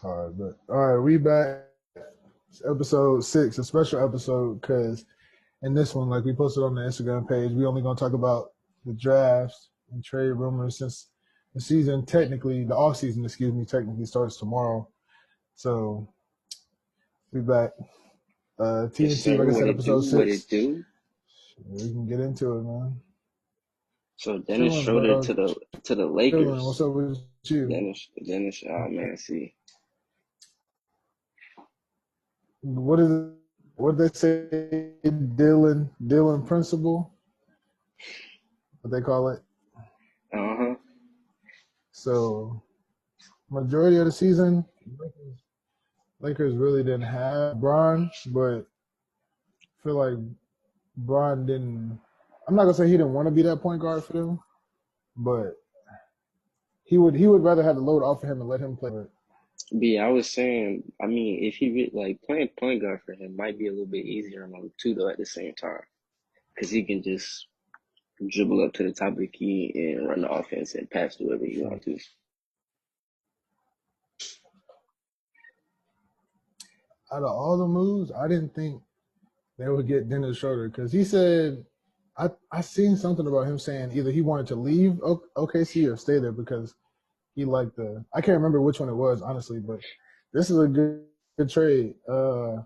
All right, we back. It's episode 6, a special episode, because in this one, like we posted on the Instagram page, we only gonna talk about the drafts and trade rumors since the off season, technically starts tomorrow. So we back. Yes, TnT, sir. like I What said, it do? episode What it 6. do? We can get into it, man. So Dennis Chilling, Schroeder bro. to the Chilling. What's Lakers. up with you? Dennis. Oh man, see. What is it? What they say? Dylan principle. What they call it? Uh-huh. So majority of the season, Lakers really didn't have Bron, but I feel like Bron didn't. I'm not gonna say he didn't want to be that point guard for them, but he would rather have the load off of him and let him play. B, I was saying, I mean, if he like playing point guard for him might be a little bit easier on him too, though, at the same time, because he can just dribble up to the top of the key and run the offense and pass to whoever you want to. Out of all the moves, I didn't think they would get Dennis Schroeder because he said I seen something about him saying either he wanted to leave OKC or stay there because he liked I can't remember which one it was honestly, but this is a good trade. I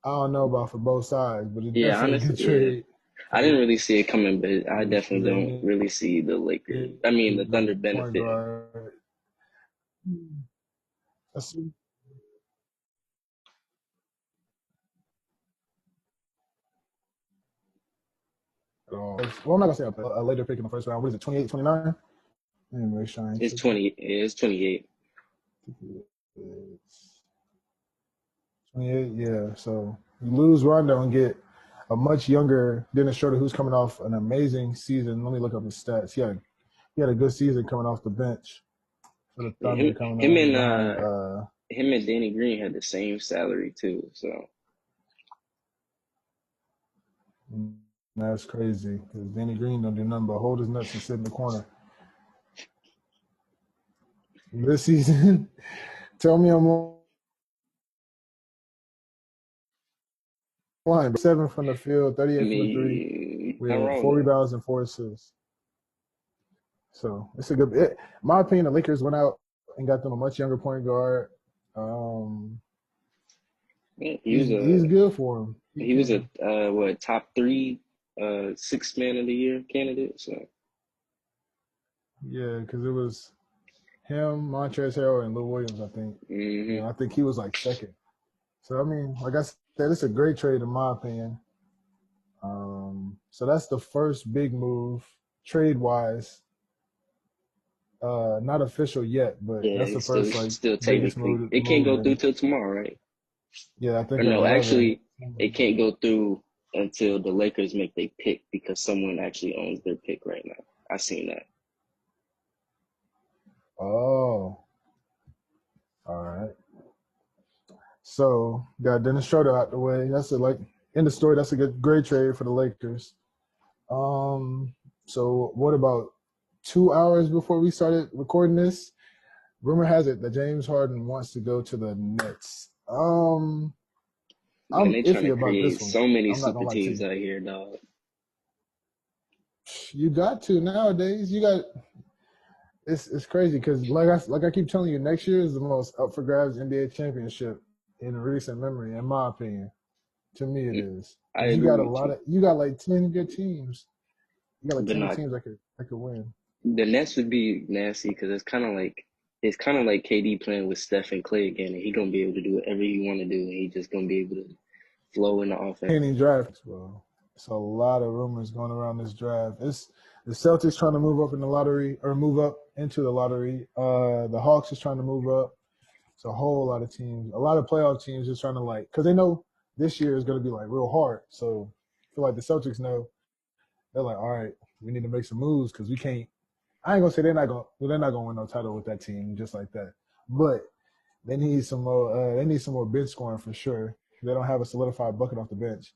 don't know about for both sides, but it's Yeah, definitely a honestly, good yeah. trade. I didn't really see it coming, but I Because definitely they don't really see the Lakers. I mean, the Thunder point benefiting. guard. Well, I'm not gonna say a later pick in the first round. What is it, 28, 29? Anyway, Shine. It's 20. It's 28. 28, yeah. So you lose Rondo and get a much younger Dennis Schroeder who's coming off an amazing season. Let me look up his stats. He had a good season coming off the bench for the Yeah, Thunder coming on behind. him and Danny Green had the same salary too. So That's crazy because Danny Green don't do nothing but hold his nuts and sit in the corner. This season, tell me I'm lying. 7 from the field, 38 from the three, not with wrong 4 though. rebounds and 4 assists. So it's a good. In my opinion, the Lakers went out and got them a much younger point guard. Yeah, He's good for him. he was a top 3 sixth man of the year candidate. So Yeah, because it was him, Montrezl Harrell, and Lou Williams. I think. mm-hmm. I think he was like second. So I mean, like I said, it's a great trade in my opinion. So that's the first big move trade wise. Not official yet, but Yeah, that's the it's first still biggest technically it can't go through till tomorrow, right? Yeah, I think Or at no, 11. actually, it can't go through until the Lakers make their pick because someone actually owns their pick right now. I seen that. Oh, all right. So got Dennis Schroeder out the way. That's in the story. That's a great trade for the Lakers. So what about 2 hours before we started recording this? Rumor has it that James Harden wants to go to the Nets. Man, I'm they trying to iffy about create this one. so many I'm not super gonna lie to teams you. out here, dog. You got to nowadays. You got it's crazy because like I keep telling you, next year is the most up for grabs NBA championship in recent memory, in my opinion. To me, it is I because agree with you. you got like 10 good teams. You got like But 10 not teams that could win. the Nets would be nasty because it's kind of like KD playing with Steph and Clay again, and he gonna be able to do whatever he want to do, and he just gonna be able to flow in the offense. Any draft, well, it's a lot of rumors going around this draft. It's the Celtics trying to move up in the lottery or move up into the lottery. The Hawks is trying to move up. It's a whole lot of teams, a lot of playoff teams just trying to because they know this year is going to be like real hard. So I feel like the Celtics know they're like, all right, we need to make some moves because we can't. I ain't gonna say they're not gonna win no title with that team just like that, but they need some more. They need some more bench scoring for sure. They don't have a solidified bucket off the bench.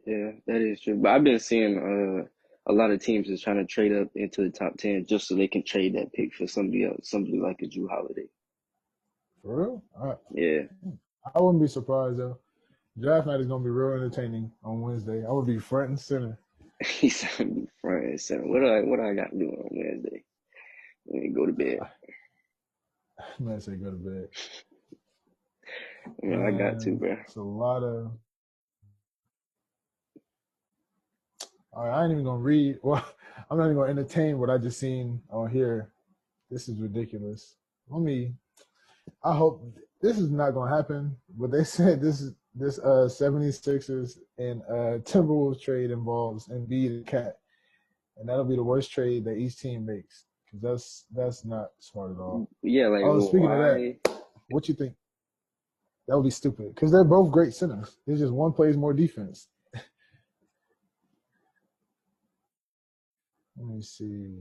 Yeah, that is true. But I've been seeing a lot of teams is trying to trade up into the top 10 just so they can trade that pick for somebody else, somebody like a Drew Holiday. Yeah. I wouldn't be surprised though. Draft night is gonna be real entertaining on Wednesday. I would be front and center. He said, front and center. What I got to do on Wednesday? Let me go to bed. Man, say go to bed. I got to, Man, bro. it's a lot of. All right, I ain't even gonna read. Well, I'm not even gonna entertain what I just seen on here. This is ridiculous. I hope this is not gonna happen. But they said this 76ers and Timberwolves trade involves Embiid and Cat, and that'll be the worst trade that each team makes because that's not smart at all. Yeah, like, Oh, well, speaking of that, why? what you think? That would be stupid because they're both great centers. There's just one plays more defense. Let me see.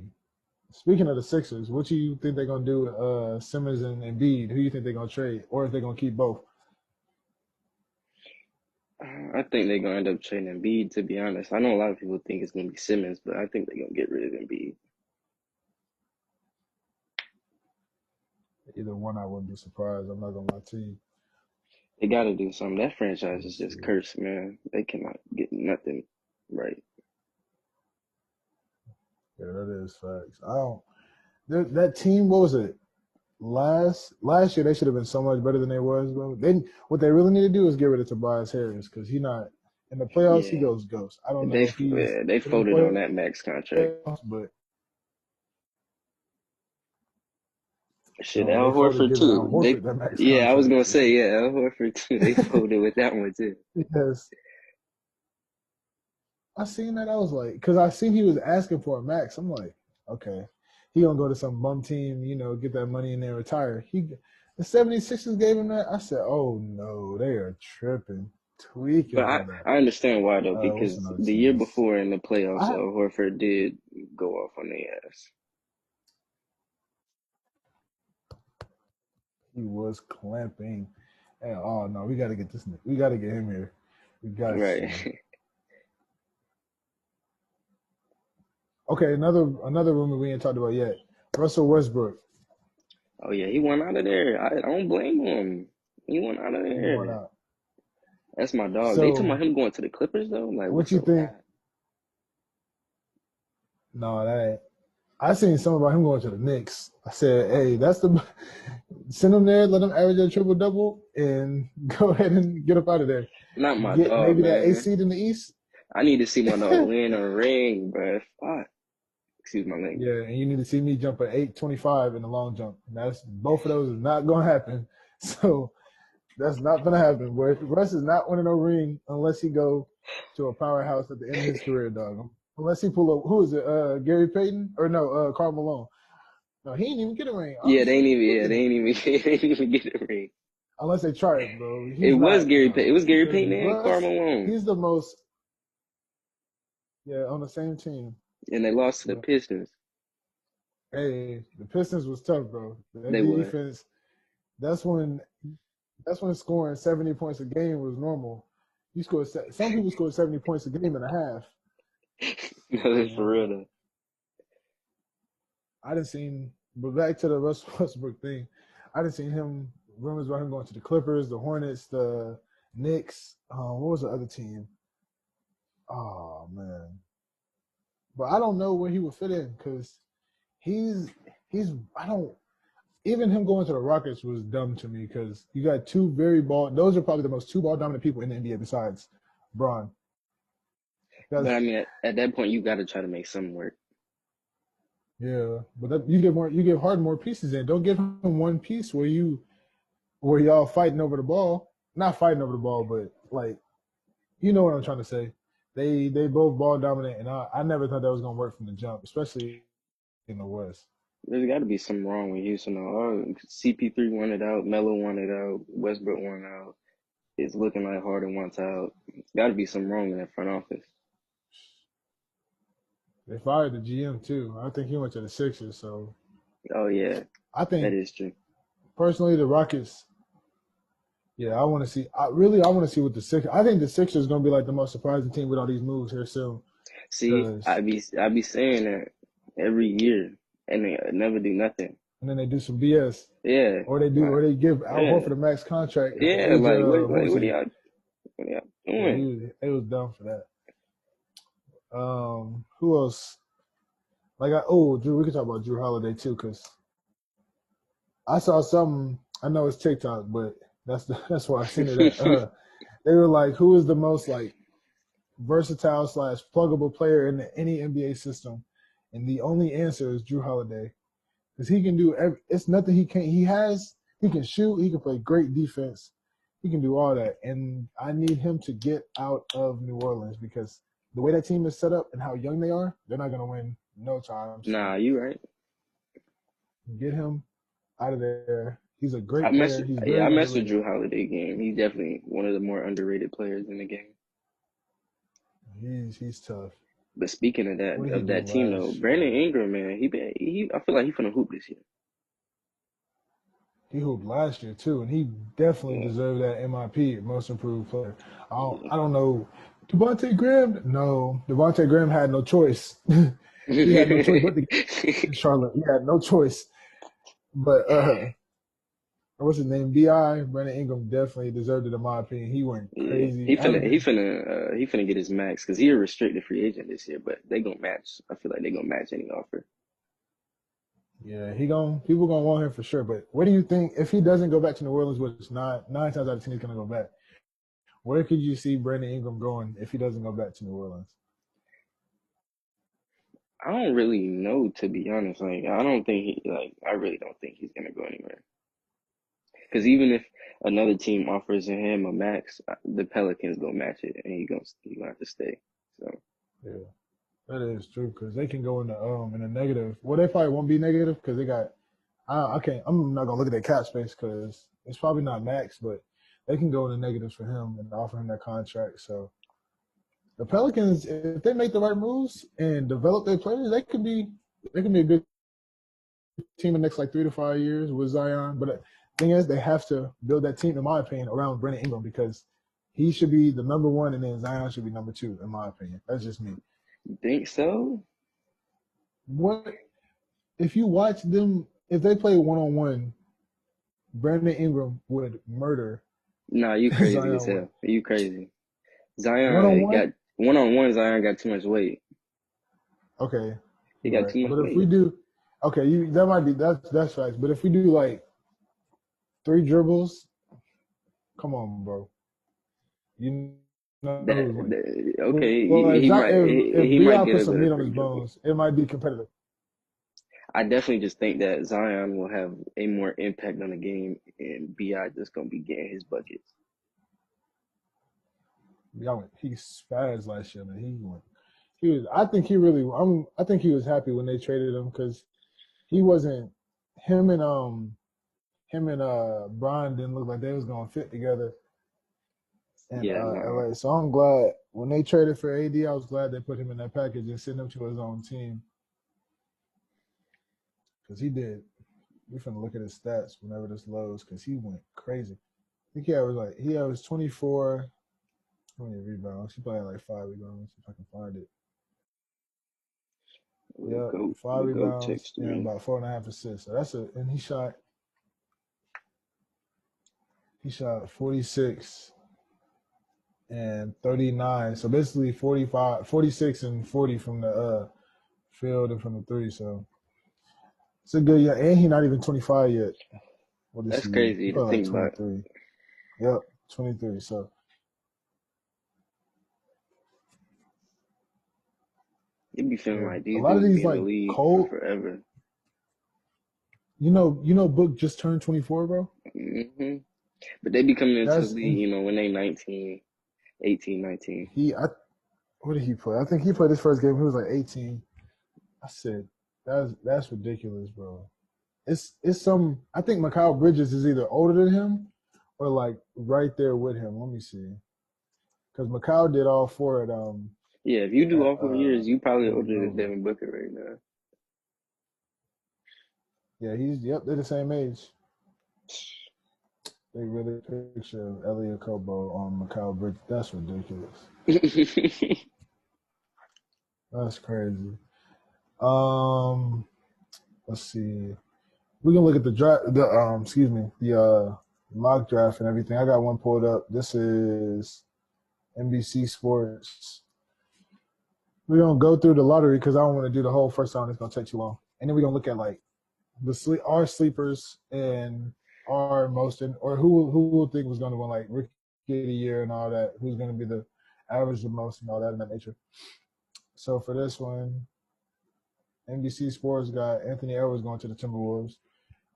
Speaking of the Sixers, what do you think they're gonna do with Simmons and Embiid? Who do you think they're gonna trade, or if they're gonna keep both? I think they're gonna end up trading Embiid. To be honest, I know a lot of people think it's gonna be Simmons, but I think they're gonna get rid of Embiid. Either one, I wouldn't be surprised. I'm not gonna lie to you. They got to do something. That Let franchise me is just see. cursed, man. They cannot get nothing right. Yeah, that is facts. I don't. That team, what was it? Last year, they should have been so much better than they was, bro. What they really need to do is get rid of Tobias Harris because he not in the playoffs. He Yeah, goes ghost. I don't know if he's they in the folded on that max contract. playoffs, but Shit, no, Al they folded Horford giving Al too. Horford that max Yeah, I was contract. gonna say, yeah, Al Horford too. They folded with that one too. Yes, I seen that. I was like, because I seen he was asking for a max. I'm like, okay, he gonna go to some bum team, get that money and then retire. The 76ers gave him that. I said, oh no, they are tripping, But tweaking for that. I understand why though, What's because another the year team? before in the playoffs, I Al Horford did go off on the ass. He was clamping, and oh no, we got to get this. We got to get him here. We got to. Right. Okay, another rumor we ain't talked about yet. Russell Westbrook. Oh yeah, he went out of there. I don't blame him. He went out of He won there. out. That's my dog. They talking So about him going to the Clippers though. Like, what what's you up with think? that? No, that ain't. I seen something about him going to the Knicks. I said, hey, that's the send him there, let him average a triple double, and go ahead and get up out of there. Not my Get dog, maybe that A man. seed in the East. I need to see my dog win a ring, bruh. Fuck. Excuse my language. Yeah, and you need to see me jump at 825 in the long jump. And that's both of those is not gonna happen. So that's not gonna happen. Russ is not winning a ring unless he go to a powerhouse at the end of his career, dog. Unless he pull up, who is it? Gary Payton or no? Karl Malone. No, he didn't even get a ring. Yeah, they Honestly, ain't even. who Yeah, did they it? ain't even. They ain't even get a ring. Unless they try it, bro. It He's was not. Gary Payton. It No, was Gary because Payton and Karl Russ, Malone, he's the most. Yeah, on the same team. and they lost to the But Pistons. hey, the Pistons was tough, bro. That They were. defense. That's when. That's when scoring 70 points a game was normal. Some people scored 70 points a game and a half. No, for real And though. I didn't seen, but back to the Russell Westbrook thing, I didn't seen him rumors about him going to the Clippers, the Hornets, the Knicks. What was the other team? Oh man, but I don't know where he would fit in because he's I don't even him going to the Rockets was dumb to me because you got two very ball. Those are probably the most two ball dominant people in the NBA besides Braun. But Because I mean, at that point, you got to try to make something work. yeah, but you give Harden more pieces in. Don't give him one piece where y'all fighting over the ball. Not fighting over the ball, but like you know what I'm trying to say. They both ball dominant, and I never thought that was gonna work from the jump, especially in the West. There's got to be something wrong with Houston. Though. CP3 wanted out, Melo wanted out, Westbrook wanted out. It's looking like Harden wants out. Got to be something wrong in that front office. They fired the GM too. I think he went to the Sixers. So Oh yeah, I that think is true. personally the Rockets. Yeah, I want to see. I want to see what the Sixers. I think the Sixers is gonna be like the most surprising team with all these moves here soon. See, Because I be saying that every year, and they never do nothing. and then they do some BS, Yeah. or they give Al Yeah. Horford a max contract at the Yeah. age Like of what was what are he? y'all Yeah, doing? it was dumb for that. Who else? Drew. We could talk about Drew Holiday too, because I saw something. I know it's TikTok, but that's where I seen it at. They were like, who is the most like versatile / pluggable player in any NBA system? And the only answer is Drew Holiday, because he can do it's nothing he can't. He can shoot. He can play great defense. He can do all that. And I need him to get out of New Orleans, because the way that team is set up and how young they are, they're not going to win no time soon. Nah, you right. Get him out of there. He's a great player. He's I very mess with underrated. Drew Holiday game. He's definitely one of the more underrated players in the game. He's tough. But speaking What did he of do that team though, last Brandon year? Ingram, man, he I feel like he's finna hoop this year. He hooped last year too, and he definitely Yeah. deserved that MIP, most improved player. Yeah. I don't know. Devontae Graham? No, Devontae Graham had no choice. He had no choice but to get in Charlotte. He had no choice. But what's his name? Bi Brandon Ingram definitely deserved it in my opinion. He went Yeah, crazy. he finna get his max because he a restricted free agent this year. But they gonna match. I feel like they gonna match any offer. Yeah, people gonna want him for sure. But what do you think if he doesn't go back to New Orleans, which not 9 times out of 10 he's gonna go back? Where could you see Brandon Ingram going if he doesn't go back to New Orleans? I don't really know, to be honest. I don't think I really don't think he's gonna go anywhere. Because even if another team offers him a max, the Pelicans gonna match it, and he gonna have to stay. So Yeah, that is true because they can go in a negative. Well, they probably won't be negative because they got. I can't. I'm not gonna look at their cap space because it's probably not max, but they can go in the negatives for him and offer him that contract. So the Pelicans, if they make the right moves and develop their players, they can be a good team in the next like 3 to 5 years with Zion. But the thing is, they have to build that team, in my opinion, around Brandon Ingram because he should be the number one, and then Zion should be number two, in my opinion. That's just me. you think so? What if you watch them? If they play 1-on-1, Brandon Ingram would murder Nah, you crazy as Zion hell. You crazy. one on Zion one. got 1-on-1. Zion got too much weight. Okay, He you're got right. too much But if we weight. do, okay, that might be that's facts. But if we do like 3 dribbles, come on, bro. You know who's winning. Okay, Well, if he might Bi get puts a some better meat on his free dribble. bones, it might be competitive. I definitely just think that Zion will have a more impact on the game, and Bi just gonna be getting his buckets. He spazzed last year, man. He went. He was. I think he really. I think he was happy when they traded him because he wasn't. Him and Brian didn't look like they was gonna fit together in Yeah, no, LA. So I'm glad when they traded for AD, I was glad they put him in that package and sent him to his own team because he did. We're finna look at his stats whenever this loads because he went crazy. I think he averaged 24. How many rebounds? He probably had like 5 rebounds if I can find it. Yep, five the goat rebounds texted and me. about 4.5 assists. So and he shot 46 and 39. So basically 45, 46 and 40 from the field and from the three. So it's a good year. And he's not even 25 yet. What is That's he? He crazy to probably like think about. 23. Yep, 23. So You'd be feeling yeah, like a these lot of dudes be these in the like league for cold. forever. Book just turned 24, bro. hmm But they be coming into the That's league, when they 19, 18, 19. what did he play? I think he played his first game. He was like 18. I said, that's ridiculous, bro. It's some. I think Mikal Bridges is either older than him or like right there with him. Let me see, because Mikal did all four Yeah, if you do at all 4 years, you probably older than Villanova. Devin Booker right now. Yeah, they're the same age. They really picture of Elliot Kobo on Mikal Bridges. That's ridiculous. That's crazy. Um, let's see. we can look at the draft. The mock draft and everything. I got one pulled up. This is NBC Sports. We're gonna go through the lottery because I don't want to do the whole first round. It's gonna take too long. And then we're gonna look at like our sleepers and our most or who will think was gonna win like rookie of the year and all that. Who's gonna be the average the most and all that in that nature. So for this one, NBC Sports got Anthony Edwards going to the Timberwolves.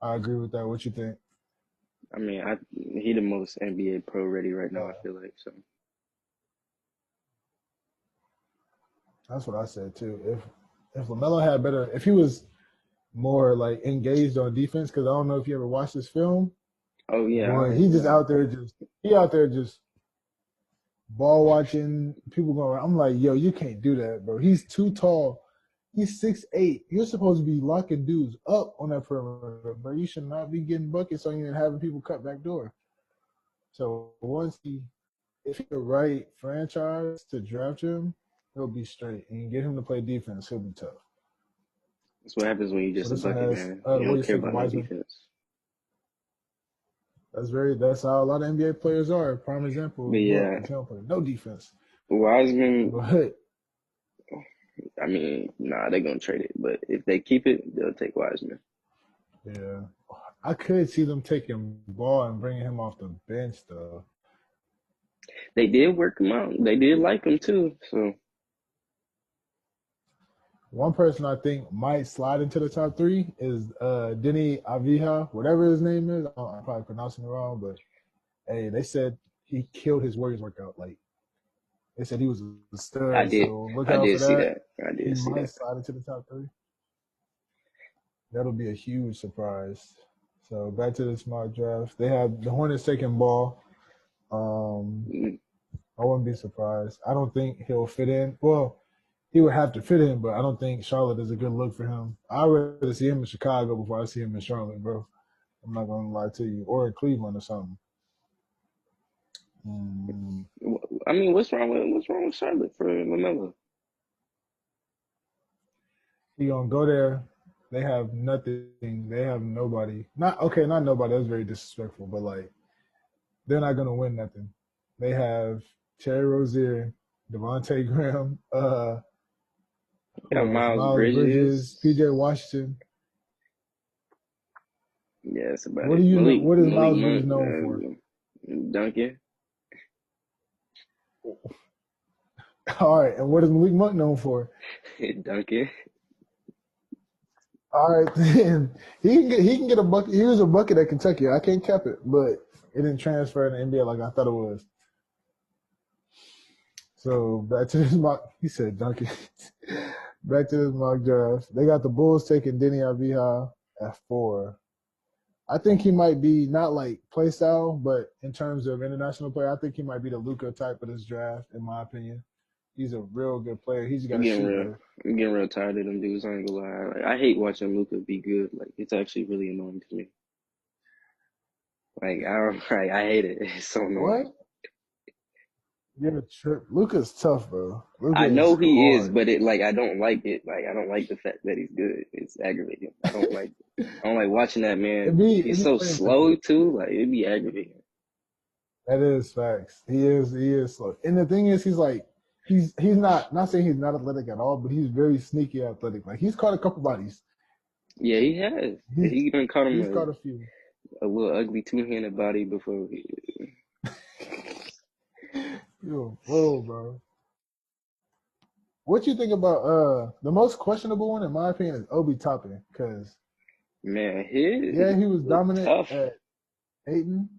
I agree with that. What you think? I mean, he the most NBA pro ready right now. I feel like so. That's what I said too. If LaMelo had better, if he was more like engaged on defense, because I don't know if you ever watched this film. Oh yeah, boy, out there just ball watching people going around. I'm like, yo, you can't do that, bro. He's too tall. He's 6'8". You're supposed to be locking dudes up on that perimeter, bro. You should not be getting buckets on you and having people cut back door. So if he's the right franchise to draft him, he'll be straight. And you get him to play defense, he'll be tough. That's what happens when you just a bucket, man. You don't care about no defense. That's how a lot of NBA players are. Prime example. But yeah, no defense. Wiseman. But I mean, they're gonna trade it. But if they keep it, they'll take Wiseman. Yeah, I could see them taking Ball and bringing him off the bench though. They did work him out. They did like him too. So one person I think might slide into the top 3 is Denny Avdija, whatever his name is. I'm probably pronouncing it wrong, but hey, they said he killed his Warriors workout. Like they said he was a stud. I did. So look I out did for see that. I did see he might that. slide into the top 3. That'll be a huge surprise. So back to this mock draft. They have the Hornets taking Ball. I wouldn't be surprised. I don't think he'll fit in. Well, he would have to fit in, but I don't think Charlotte is a good look for him. I'd rather see him in Chicago before I see him in Charlotte, bro. I'm not gonna lie to you, or in Cleveland or something. I mean, what's wrong with Charlotte for LaMelo? He gonna go there. They have nothing. They have nobody. Not nobody. That's very disrespectful. But like, they're not gonna win nothing. They have Terry Rozier, Devontae Graham, Miles Bridges, PJ Washington. Yeah, it's about what it. What is Miles Bridges known for? Duncan. All right, and what is Malik Monk known for? Duncan. All right, then he can get a bucket. He was a bucket at Kentucky. I can't cap it, but it didn't transfer in the NBA like I thought it was. So back to this mock. He said Duncan. Back to this mock draft. They got the Bulls taking Denny Avdija at 4. I think he might be not like play style, but in terms of international player, I think he might be the Luka type of this draft, in my opinion. He's a real good player. He's got to shoot better. I'm getting real tired of them dudes. I ain't gonna lie. Like, I hate watching Luka be good. Like it's actually really annoying to me. Like I hate it. It's so annoying. What? You're a trip. Luka's tough, bro. I know he is, but I don't like it. Like I don't like the fact that he's good. It's aggravating. I don't like watching that man. He's so slow too. Like it'd be aggravating. That is facts. He is slow. And the thing is, he's not saying he's not athletic at all, but he's very sneaky athletic. Like he's caught a couple bodies. Yeah, he has. He even caught him. He's caught a few. A little ugly 2-handed body before. You're a fool, bro. What you think about the most questionable one in my opinion is Obi Toppin, because man, he was dominant tough. at Ayton.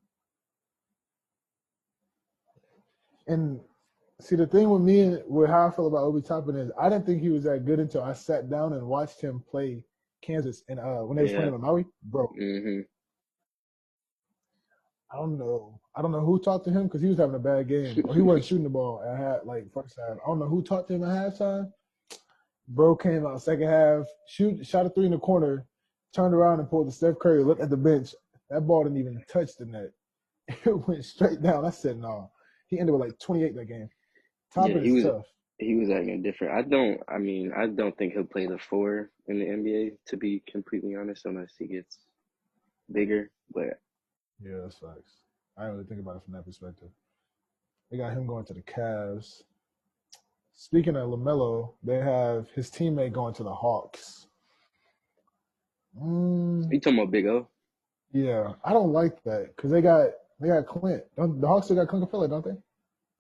And see, the thing with me, with how I feel about Obi Toppin is I didn't think he was that good until I sat down and watched him play Kansas and when they was playing in Maui, bro. Mm-hmm. I don't know who talked to him because he was having a bad game. Or he wasn't shooting the ball at first half. I don't know who talked to him at halftime. Bro came out second half, shot a 3 in the corner, turned around and pulled the Steph Curry, looked at the bench. That ball didn't even touch the net. It went straight down. I said, no. He ended with 28 that game. Toppin is tough. He was acting different. I don't think he'll play the 4 in the NBA, to be completely honest, unless he gets bigger, but Yeah, that's facts. I didn't really think about it from that perspective. They got him going to the Cavs. Speaking of LaMelo, they have his teammate going to the Hawks. you talking about Big O? Yeah, I don't like that because they got Clint. The Hawks still got Clint Capella, don't they?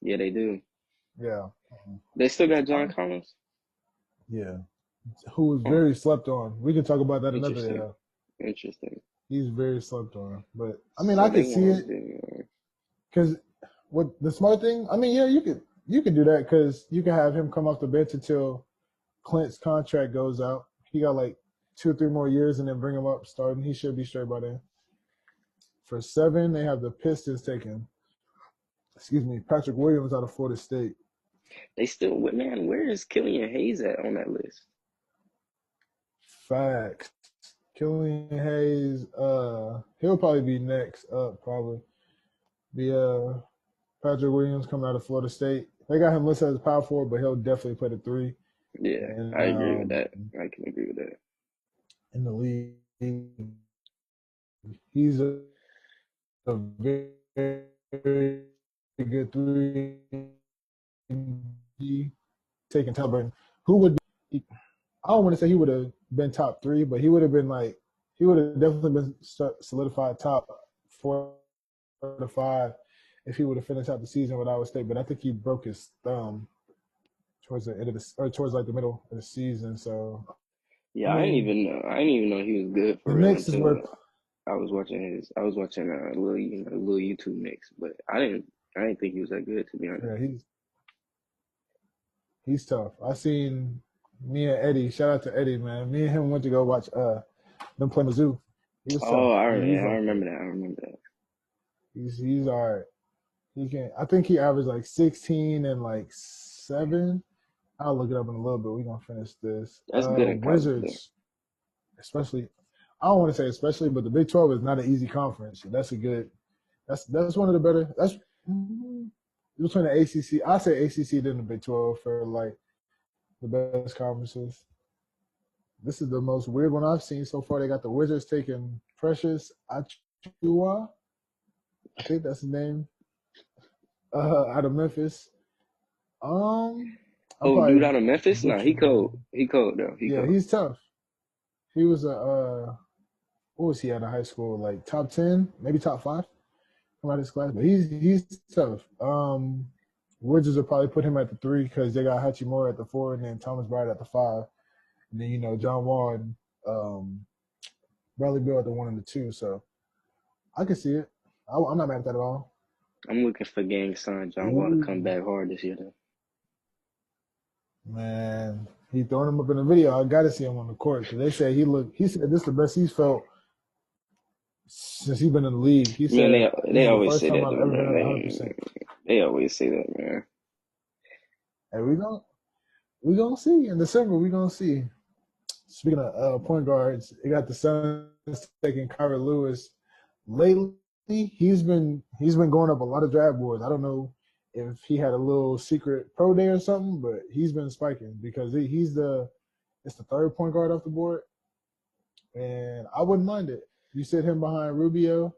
Yeah, they do. Yeah. They still got John Um, Collins. yeah. Who was Huh. very slept on. We can talk about that another day Interesting. though. Interesting. He's very slept on. But I mean, So I they could see want it to. because what the smart thing. I mean, yeah, you could do that because you can have him come off the bench until Clint's contract goes out. He got like 2 or 3 more years, and then bring him up starting. He should be straight by then. For 7, they have the Pistons taking. Excuse me, Patrick Williams out of Florida State. They still, man, where is Killian Hayes at on that list? Facts. Killian Hayes, he'll probably be next up, probably. The Patrick Williams coming out of Florida State. They got him listed as power forward, but he'll definitely play the 3. Yeah, And I agree with that. I can agree with that. in the league, he's a very good 3. Taking Talburn, who would be, I don't want to say he would have been top 3, but he would have been like, he would have definitely been solidified top 4 to 5 if he would have finished out the season with Iowa State. But I think he broke his thumb towards the end of the, or towards like the middle of the season. So I Yeah, I didn't mean, even know. I didn't even know he was good for the real Knicks is where, until I was watching his. I was watching a little, little YouTube mix, but I didn't. I didn't think he was that good, to be honest. yeah, he's tough. I seen me and Eddie. Shout out to Eddie, man. Me and him went to go watch them play Mizzou. He was tough. Oh, He's I like remember that. I remember that. he's all right. He can. I think he averaged like 16 and like 7. I'll look it up in a little bit. We're gonna finish this. That's good in college, though. Wizards, especially. I don't want to say especially, but the Big 12 is not an easy conference. That's a good. That's one of the better. That's between the ACC. I say ACC than the Big 12 for like the best conferences. This is the most weird one I've seen so far. They got the Wizards taking Precious Achua. I think that's his name. Out of Memphis. I'm Oh, dude probably out of Memphis? Nah, he butchering his cold. name. He cold though. He Yeah, cold. he's tough. He was what was he out of high school? Like top 10, maybe top 5 come out of his class. But he's tough. Wizards will probably put him at the 3 because they got Hachimura at the 4 and then Thomas Bryant at the 5. And then, John Wall and Bradley Beal at the 1 and the 2. So I can see it. I'm not mad at that at all. I'm looking for gang sign John Wall to come Ooh, back hard this year, though. man. He throwing him up in the video. I got to see him on the court because they said he said this is the best he's felt since he's been in the league. He Man, said this they is the always first say time that I've though, ever been man. at 100%. They always say that, man. And we gonna see in December. We gonna see. Speaking of point guards, they got the Suns taking Kyra Lewis. Lately, he's been going up a lot of draft boards. I don't know if he had a little secret pro day or something, but he's been spiking because it's the 3rd point guard off the board, and I wouldn't mind it. You sit him behind Rubio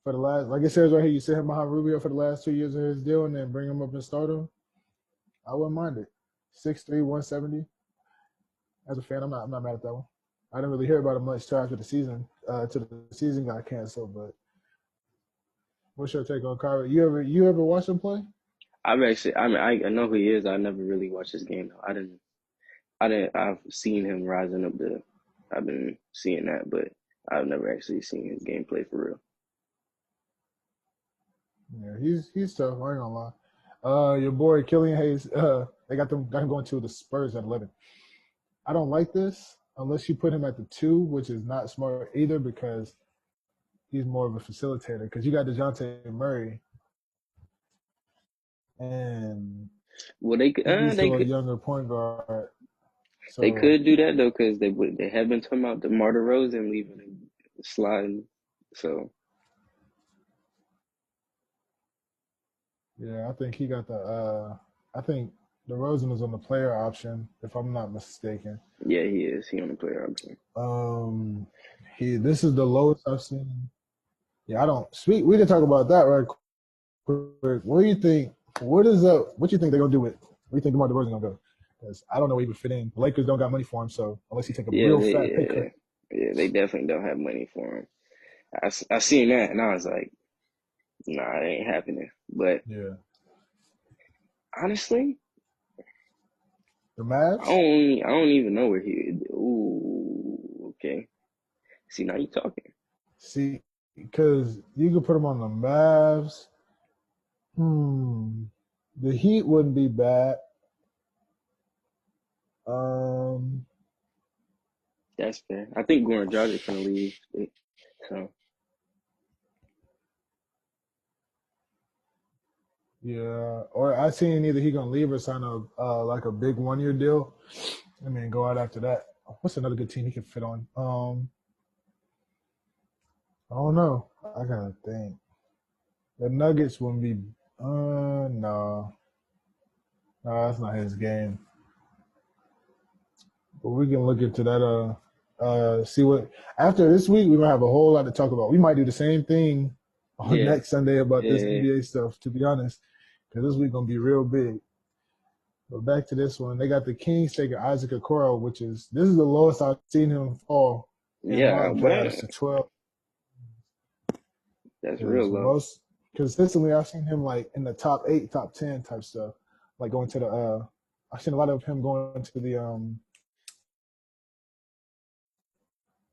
for the last, like it says right here, you sit him behind Rubio for the last 2 years of his deal, and then bring him up and start him. I wouldn't mind it. 6'3", 170. As a fan, I'm not mad at that one. I didn't really hear about him much till after the season, till the season got canceled. But what's your take on Kyrie? You ever watch him play? I've actually, I mean, I know who he is. I never really watched his game though. I've seen him rising up the. I've been seeing that, but I've never actually seen his gameplay for real. Yeah, he's tough. I ain't gonna lie. Your boy Killian Hayes. They got him going to the Spurs at 11. I don't like this unless you put him at the 2, which is not smart either because he's more of a facilitator. Because you got DeJounte Murray, and Well, he's still a younger point guard. they So could do that though, because they have been talking about DeMar DeRozan leaving and sliding. So yeah, I think he got the. I think DeRozan is on the player option, if I'm not mistaken. Yeah, he is. He on the player option. This is the lowest I've seen. Yeah, I don't speak. We can talk about that right quick. What do you think? What you think they're gonna do with? Where do you think DeMar DeRozan gonna go? Because I don't know where he would fit in. The Lakers don't got money for him, so unless he take a Yeah, real fat pay cut. they definitely don't have money for him. I seen that and I was like, nah, it ain't happening. But Yeah, honestly, the Mavs. I don't even know where he. Ooh, okay. See, now you talking. See, because you could put him on the Mavs. The Heat wouldn't be bad. Um, That's fair. I think Goran Dragic gonna leave. So yeah, or I seen either he gonna leave or sign a like a big 1 year deal. I mean, go out after that. What's another good team he could fit on? I don't know. I gotta think. The Nuggets wouldn't be. No, that's not his game. But we can look into that. See what after this week we're gonna have a whole lot to talk about. We might do the same thing on yeah, next Sunday about this yeah, NBA stuff. To be honest, because this week gonna be real big. But back to this one, they got the Kings taking Isaac Okoro, this is the lowest I've seen him fall in yeah. mock But drafts to 12. that's real Because low. most consistently I've seen him like in the top 8, top 10 type stuff, like going to the. I've seen a lot of him going to the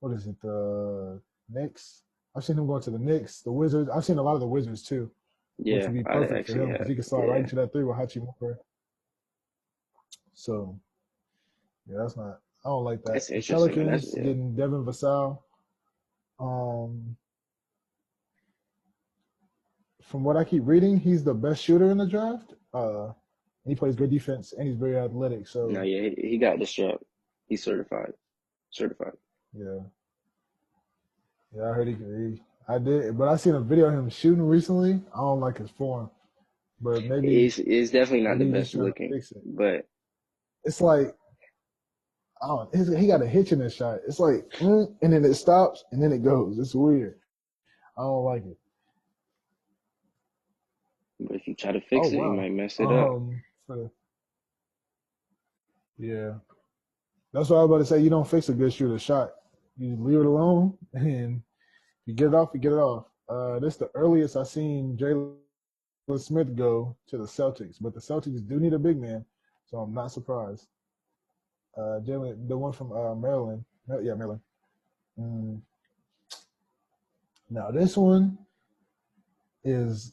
what is it, the Knicks. I've seen him going to the Knicks, the Wizards. I've seen a lot of the Wizards too, which Yeah, would be I perfect for actually him because have. he can slide right Yeah, into that three with Hachimura. So yeah, that's not. I don't like that. that's The interesting, man. That's Pelicans getting Devin Vassell. Um, from what I keep reading, he's the best shooter in the draft. He plays good defense and he's very athletic. no, So yeah, he got the strap. He's certified. Certified. yeah, yeah, I heard I did, but I seen a video of him shooting recently. I don't like his form, but It's definitely not the maybe he's best trying to looking, fix it. but It's like I don't. He got a hitch in his shot. It's like and then it stops and then it goes. It's weird. I don't like it. if you try to Oh fix it, you wow. might mess it up. Yeah, that's what I was about to say. You don't fix a good shooter shot. You leave it alone and you get it off. You get it off. This is the earliest I've seen Jalen Smith go to the Celtics, but the Celtics do need a big man, so I'm not surprised. Jalen, the one from Maryland. Yeah, Maryland. Mm. Now this one is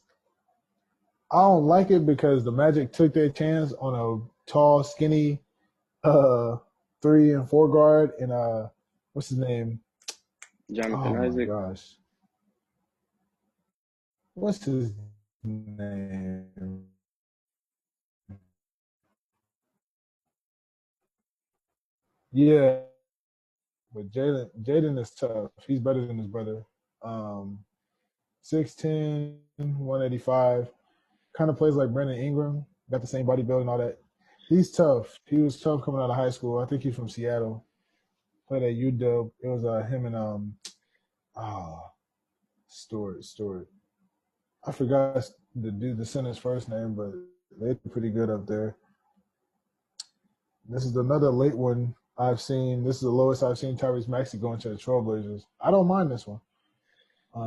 I don't like it because the Magic took their chance on a tall, skinny 3 and 4 guard and what's his name? Jonathan Oh my Isaac. gosh. What's his name? Yeah, but Jaden is tough. He's better than his brother. Um 6'10", 185. Kind of plays like Brandon Ingram. Got the same body build and all that. He's tough. He was tough coming out of high school. I think he's from Seattle. Played at UW. It was him and ah Stewart. I forgot the center's first name, but they're pretty good up there. This is another late one I've seen. This is the lowest I've seen Tyrese Maxey going to the Trailblazers. I don't mind this one.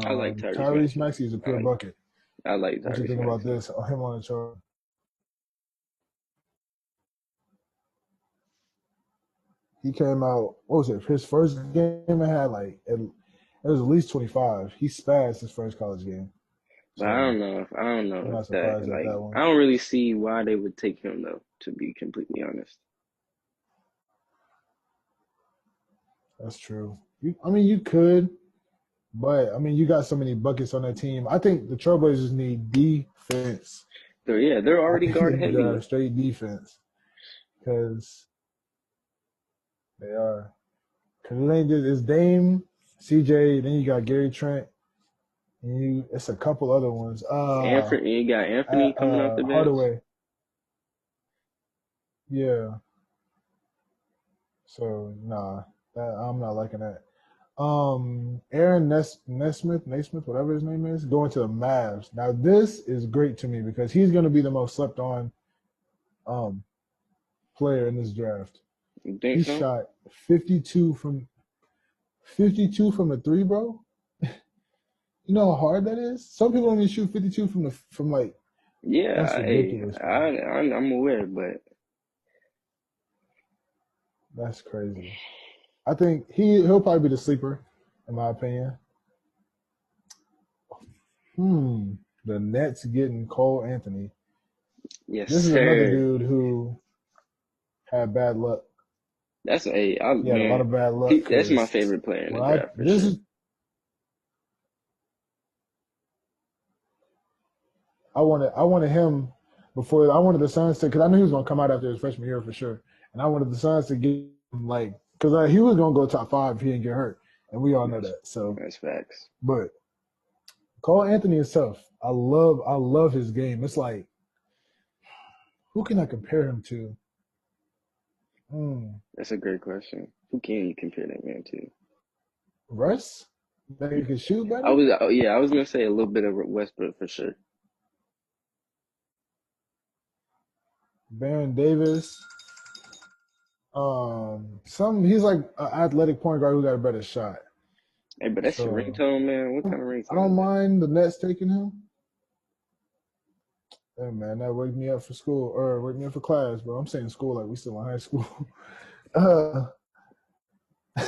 I like Tyrese Tyrese Maxey. Maxey is a pure bucket. I like What you Tyrese think about Maxey. this? Him on the Trail. He came out. What was it? His first game I had it was at least 25. He spazzed his first college game, But so I don't know I'm if not that surprised at like that I one. don't really see why they would take him though, to be completely honest. That's true. I mean, you could, but I mean, you got so many buckets on that team. I think the Trailblazers need defense. So yeah, they're I already think they guard need to heavy. have straight defense because they are. Because it ain't just it's Dame, CJ, then you got Gary Trent, and it's a couple other ones. You got Anthony coming off the bench. Hardaway. Yeah. So nah, I'm not liking that. Aaron Nesmith, whatever his name is, going to the Mavs. Now this is great to me because he's going to be the most slept on um player in this draft. You think He so? shot 52 from the three, bro. You know how hard that is? Some people only shoot 52 from like that's Yeah, hey, ridiculous, bro. I'm aware, but That's crazy. I think he'll probably be the sleeper, in my opinion. The Nets getting Cole Anthony. yes, This is another sir. dude who had bad luck. That's He had a lot man. of bad luck That's my because favorite player in the when I draft for this sure. is I wanted him before I wanted the Suns to because I knew he was gonna come out after his freshman year for sure, and I wanted the Suns to get him like because he was gonna go top five if he didn't get hurt, and we all know That's that. So, that's facts. but Cole Anthony is tough. I love his game. It's like who can I compare him to? Mm, That's a great question. Who can you compare that man to? Russ? That he can shoot I better? was I was gonna say a little bit of Westbrook for sure. Baron Davis. He's like an athletic point guard who got a better shot. Hey, but that's your So ringtone, man. What kind of I ringtone don't is that? mind the Nets taking him. Hey man, that wake me up for school or wake me up for class, bro. I'm saying school like we still in high school. uh,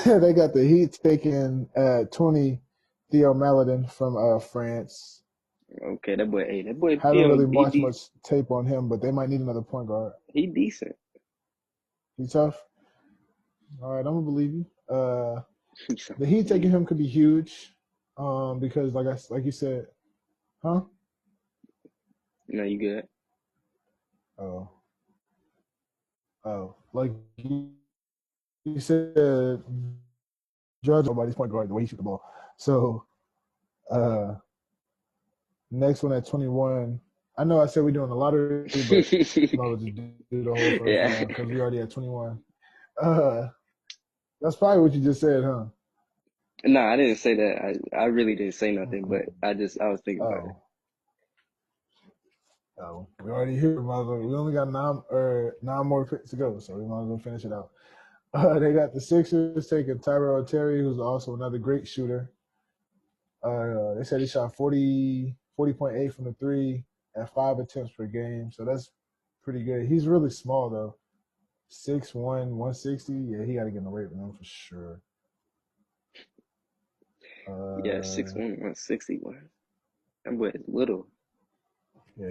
they got the Heat taking 20 Theo Maledon from France. Okay, that boy Haven't Theo, really watched much tape on him, but they might need another point guard. he decent. He tough. All right, I'm gonna believe you. He's The Heat taking believe. him could be huge, because like you said, huh? No, you good. Oh, like you said, judge nobody's point guard the way he shoot the ball. So, uh, next one at 21. I know I said we're doing the lottery, but we might as well just do the whole first Yeah. round because we already at 21. Uh, that's probably what you just said, huh? No, I didn't say that. I really didn't say nothing, but Mm-mm. I was thinking about it. Oh, oh, we already here. We only got nine more picks to go, so we might as well finish it out. They got the Sixers taking Tyrell Terry, who's also another great shooter. They said he shot 40.8 from the three at 5 attempts per game, so that's pretty good. He's really small though, 6'1", 160. Yeah, he got to get in the weight room for sure. Yeah, Uh, 6'1", 161. That boy is little. yeah,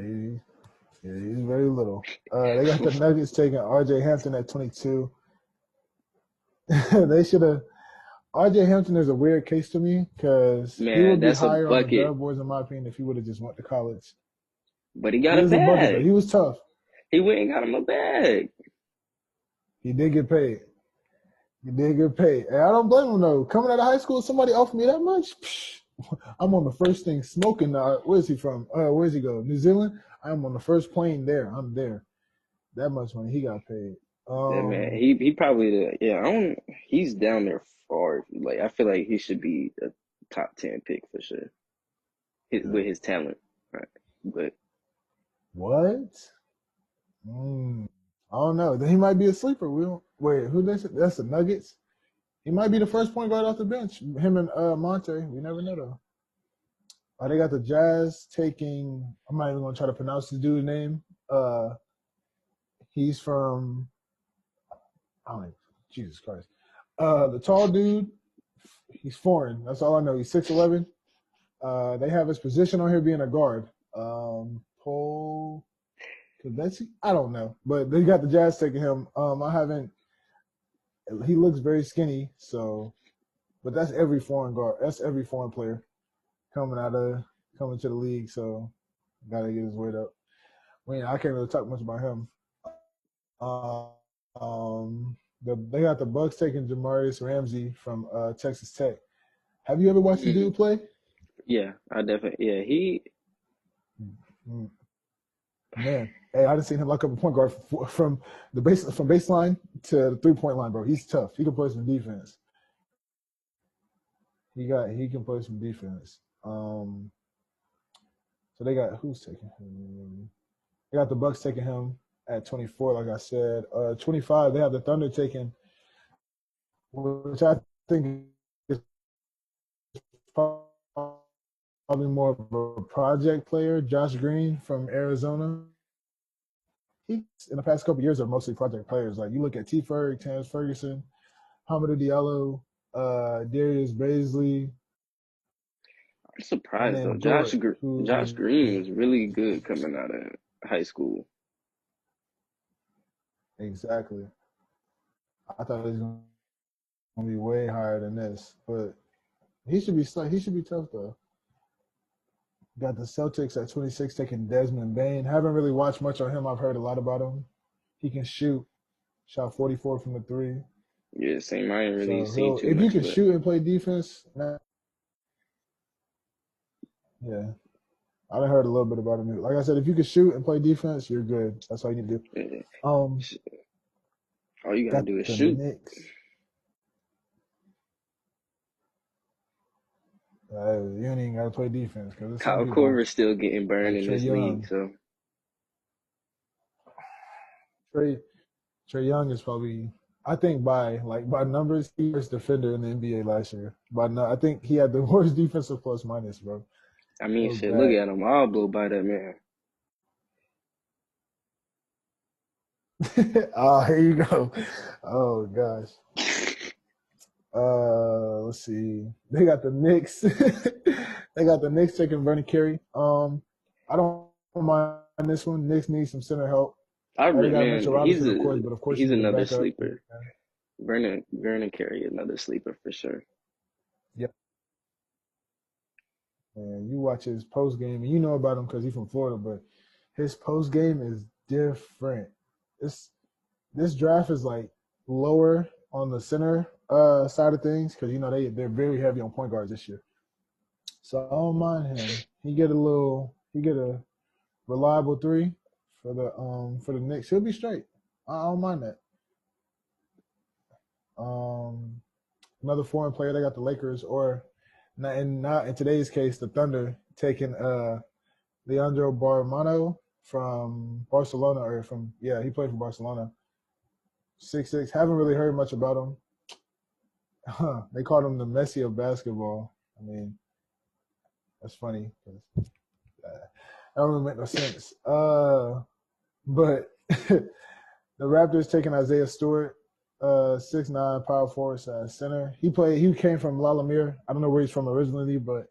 he's very little. They got the Nuggets taking R.J. Hampton at 22. They should have. R.J. Hampton is a weird case to me because he Man, would be that's a higher on the bucket. draft boards in my opinion if he would have just went to college. But he He got a is a bucket though. bag. He was tough. He went and got him a bag. He did get paid. He did get paid. And I don't blame him though. Coming out of high school, somebody offered me that much. Psh, I'm on the first thing smoking. Where's he from? Where's he go? New Zealand. I'm on the first plane there. I'm there. That much money he got paid. Yeah, man. Um, He probably yeah. I don't. He's down there far. Like I feel like he should be a top 10 pick for sure. yeah. With his talent, right? But What? Mm, I don't know. Then he might be a sleeper. We don't wait. Who this? That's the Nuggets. He might be the first point guard off the bench. Him and Monte. We never know though. They got the Jazz taking. I'm not even gonna try to pronounce this dude's name. He's from. I don't know. Jesus Christ. The tall dude. He's foreign. That's all I know. He's 6'11". They have his position on here being a guard. Paul. I don't know, but they got the Jazz taking him. I haven't. He looks very skinny, so. But that's every foreign guard. That's every foreign player coming to the league. So, gotta get his weight up. I can't really talk much about him. Uh, they got the Bucks taking Jamarius Ramsey from Texas Tech. Have you ever watched the hmm dude play? yeah, I definitely yeah. He Mm. Man, hey, I done seen him lock up a point guard from from baseline to the 3-point line, bro. He's tough. He can play some defense. He can play some defense. So they got who's taking him? They got the Bucks taking him at 24, like I said. 25, they have the Thunder taking, which I think is probably more of a project player, Josh Green from Arizona. He in the past couple of years are mostly project players. Like you look at T. Ferg, Terrence Ferguson, Hamidou Diallo, Darius Baisley, I'm and surprised though. then Dort, Josh who Green was really good coming out of high school. exactly. I thought he was going to be way higher than this, but he should be tough though. Got the Celtics at 26 taking Desmond Bane. Haven't really watched much on him. I've heard a lot about him. He can shoot. Shot 44 from the three. Yeah, same. I ain't really So seen too if you much, can but shoot and play defense, yeah. I done heard a little bit about him. Like I said, if you can shoot and play defense, you're good. That's all you need to do. yeah. Um, All you gotta got do is the shoot. Knicks. You ain't even got to play defense because there's some Kyle people Korver's still getting burned like in Trey this league, Young. so Trey Young is probably, I think by numbers, he was defender in the NBA last year. But no, I think he had the worst defensive plus minus, bro. I It mean, was shit. Look bad. at him. I'll blow by that man. Here you go. Oh gosh. Let's see. They got the Knicks. They got the Knicks taking Vernon Carey. I don't mind this one. Knicks need some center help. They got Man, Mitchell Robinson, of course, but of course you he's need to another back up. sleeper. Vernon Carey, another sleeper for sure. Yep. And you watch his post game, and you know about him because he's from Florida, but his post game is different. This draft is like lower on the center side of things because they're very heavy on point guards this year. So I don't mind him. He get a reliable three for the Knicks. He'll be straight. I don't mind that. Another foreign player, they got the Lakers, or not in today's case, the Thunder taking Leandro Barmano from Barcelona, he played for Barcelona. 6'6". Haven't really heard much about him. They called him the Messi of basketball. I mean, that's funny because that don't really make no sense. But the Raptors taking Isaiah Stewart, 6'9", power forward, center. He came from Lalamere. I don't know where he's from originally, but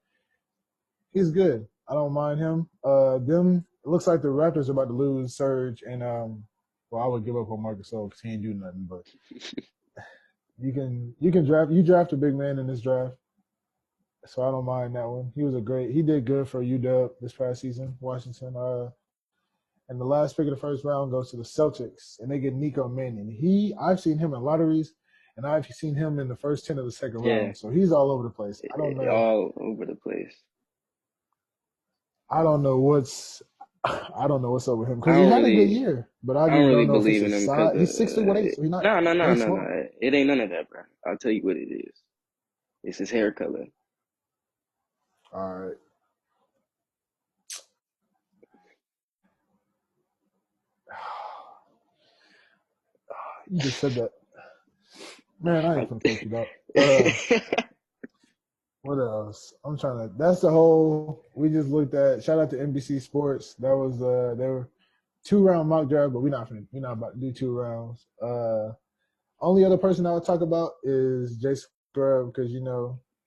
he's good. I don't mind him. It looks like the Raptors are about to lose Serge and I would give up on Marcus Gasol because he ain't do nothing. But you can draft a big man in this draft, so I don't mind that one. He did good for UW this past season, Washington. And the last pick of the first round goes to the Celtics, and they get Nico Mannion. I've seen him in lotteries, and I've seen him in the first 10 of the second Yeah, round. So he's all over the place. all over the place. I don't know what's up with him I because he don't had a good really, year, but I I don't just really don't know if it's believe in his him because size. He's 6'8", so no, no, he no, ain't no, small. no. It ain't none of that, bro. I'll tell you what it is. It's his hair color. All right. You just said that. Man, I ain't gonna take you up. What else? That's the whole, we just looked at, shout out to NBC Sports. That was, they were 2-round mock draft, but we're not about to do 2 rounds. Only other person I would talk about is Jay Scrub because,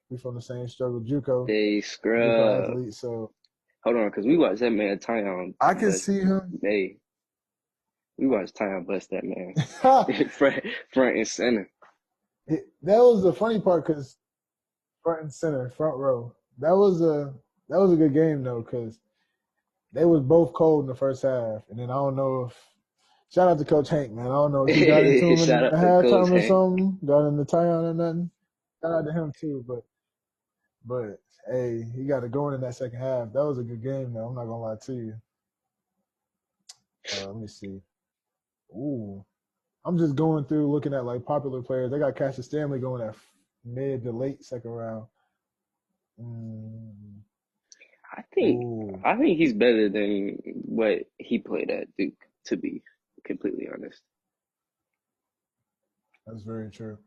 we from the same struggle, They JUCO scrub. athlete. So Hold on, because we watched that man Tyon I can bust. see him. Hey, we watched Tyon bust that man front and center. That was the funny part because front and center, front row. That was a good game though because they was both cold in the first half, and then I don't know if shout out to Coach Hank, man. I don't know if he got into him Shout in the out to Coach halftime or Hank. something, got into Tyon or nothing. Shout out to him too, but hey, he got it going in that second half. That was a good game though. I'm not gonna lie to you. Let me see. Ooh, I'm just going through looking at like popular players. They got Cassius Stanley going at mid to late second round. Mm, I think ooh, I think he's better than what he played at Duke, to be completely honest. that's very true.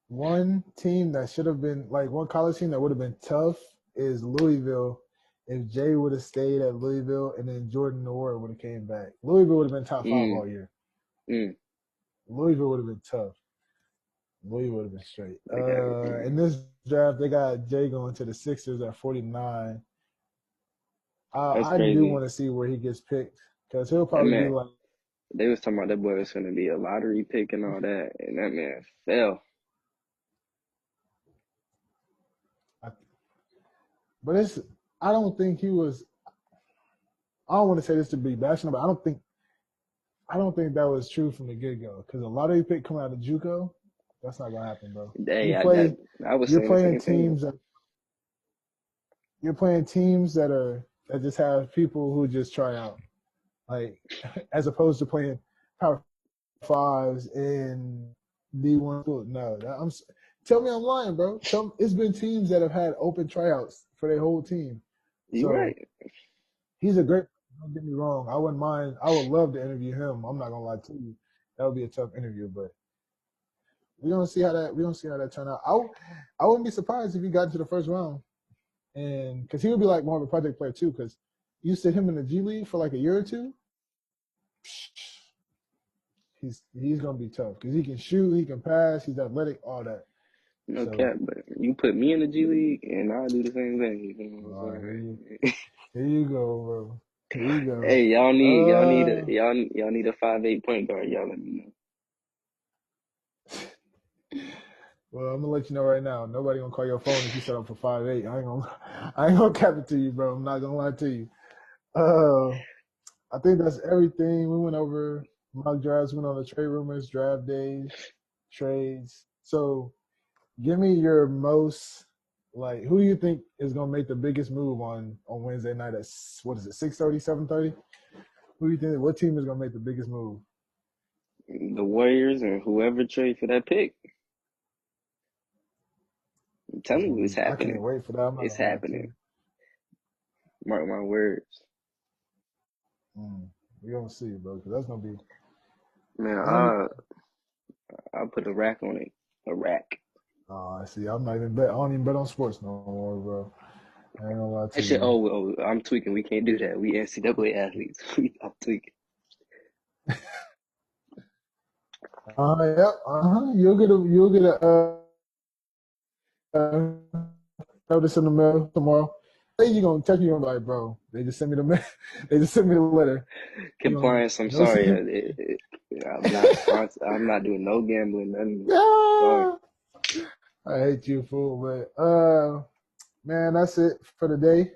One team that should have been like one college team that would have been tough is Louisville. If Jay would have stayed at Louisville and then Jordan Noir would have came back, Louisville would have been top five Mm, all year. mm. Louisville would have been tough. Louisville would have been straight. Like, In this draft, they got Jay going to the Sixers at 49. that's I do crazy. want to see where he gets picked because he'll That probably be man, like, they was talking about that boy was going to be a lottery pick and all that, and that man fell. but it's. I don't think he was. I don't want to say this to be bashing, but I don't think that was true from the get go. Because a lottery pick coming out of JUCO, that's not gonna happen, bro. Hey, You play, I was you're saying the playing same thing. teams that you're playing teams that just have people who just try out, like as opposed to playing power fives in D1 school. No, tell me I'm lying, bro. It's been teams that have had open tryouts for their whole team. You So right. he's a great. Don't get me wrong. I wouldn't mind. I would love to interview him. I'm not gonna lie to you. That would be a tough interview, but we don't see how that turn out. I wouldn't be surprised if he got into the first round, and because he would be like more of a project player too. Because you sit him in the G League for like a year or two, he's gonna be tough because he can shoot, he can pass, he's athletic, all that. No So cap, but you put me in the G League, and I'll do the same thing. You know all what right, I'm saying? here you go, bro. Here you go. Hey, Uh, y'all need a 5'8" point guard. Y'all let me know. well, I'm gonna let you know right now. Nobody gonna call your phone if you set up for 5'8". I ain't gonna cap it to you, bro. I'm not gonna lie to you. Uh, I think that's everything. We went over mock drafts, went on the trade rumors, draft days, trades. So give me your most like who do you think is gonna make the biggest move on Wednesday night at what is it, 6:30, 7:30? Who do you think what team is gonna make the biggest move? The Warriors and whoever trade for that pick, I'm That's telling gonna you, it's be I can't happening. wait for that. I'm not It's gonna lie to happening. you. Mark my words. We're gonna see, bro, because that's gonna be Man, and I'll put a rack on it. A rack. I see. I'm not even bet. I don't even bet on sports no more, bro. I ain't gonna lie to Actually, you. I'm tweaking. We can't do that. We NCAA athletes. I'm tweaking. Yep. You'll get a notice in the mail tomorrow. Hey, you gonna text me? I'm like, bro. They just sent me the they just sent me the letter. You know, Compliance. I'm no sorry. see. I'm not sponsored. I'm not doing no gambling. Nothing. Sorry. Yeah. I hate you, fool. But man, that's it for today.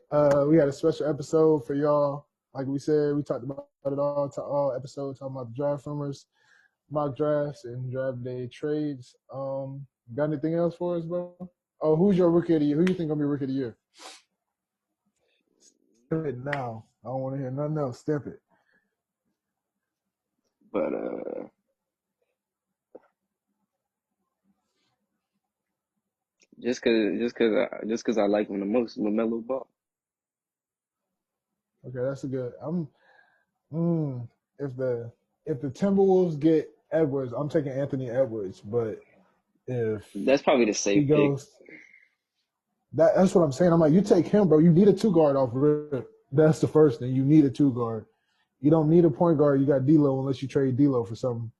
We had a special episode for y'all. Like we said, we talked about it all episode talking about the draft rumors, mock drafts, and draft day trades. Got anything else for us, bro? Oh, who's your rookie of the year? Who you think gonna be rookie of the year? Stamp it now. I don't want to hear nothing else. Stamp it. But just cause I like him the most, LaMelo Ball. Okay, that's a good. Mm, if the if the Timberwolves get Edwards, I'm taking Anthony Edwards. But if That's probably the he safe pick. goes, that's what I'm saying. I'm like, you take him, bro. You need a two guard off rip. That's the first thing. You need a two guard. You don't need a point guard. You got D'Lo unless you trade D'Lo for something.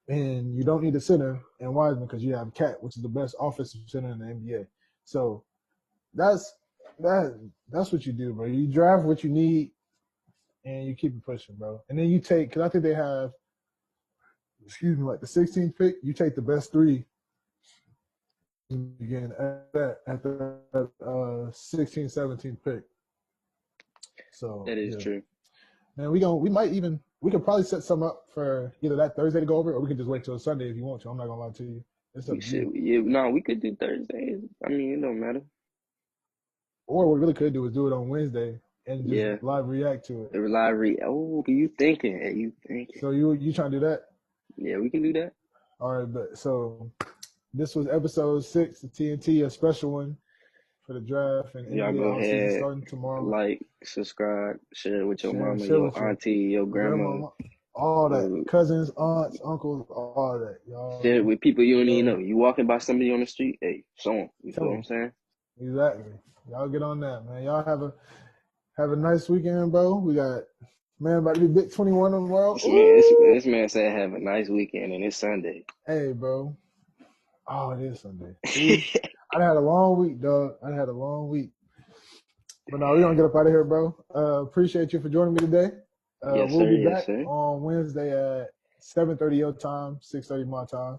And you don't need a center and Wiseman because you have Cat, which is the best offensive center in the NBA. So that's that's what you do, bro. You draft what you need and you keep it pushing, bro. And then you take because I think they have, like the 16th pick. You take the best three again at the 16th, 17th pick. So That is yeah, true. man, we could probably set some up for either that Thursday to go over, or we can just wait till Sunday if you want to. I'm not gonna lie to you. It's up We to should. you. Yeah, no, we could do Thursdays. I mean, it don't matter. Or what we really could do is do it on Wednesday and just Yeah. live react to it. The live oh, you thinking? Hey, you thinking? So you trying to do that? Yeah, we can do that. All right, but so this was episode 6 of TNT, a special one for the draft and Y'all NBA go offseason ahead, starting tomorrow. like, subscribe, share with your mama, Share your with your auntie, your grandma. grandma, all that, cousins, aunts, uncles, all that. Y'all Share it with people you don't even go know. You walking by somebody on the street, hey, show them. You tell feel what them I'm saying? exactly. Y'all get on that, man. Y'all have a nice weekend, bro. We got man about to be big 21 in the world. This man said have a nice weekend and it's Sunday. Hey, bro. Oh, it is Sunday. See, I had a long week, dog. I had a long week. But now we're gonna get up out of here, bro. Appreciate you for joining me today. Yes, We'll sir. be Yes, back sir. on Wednesday at 7:30 your time, 6:30 my time.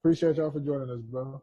Appreciate y'all for joining us, bro.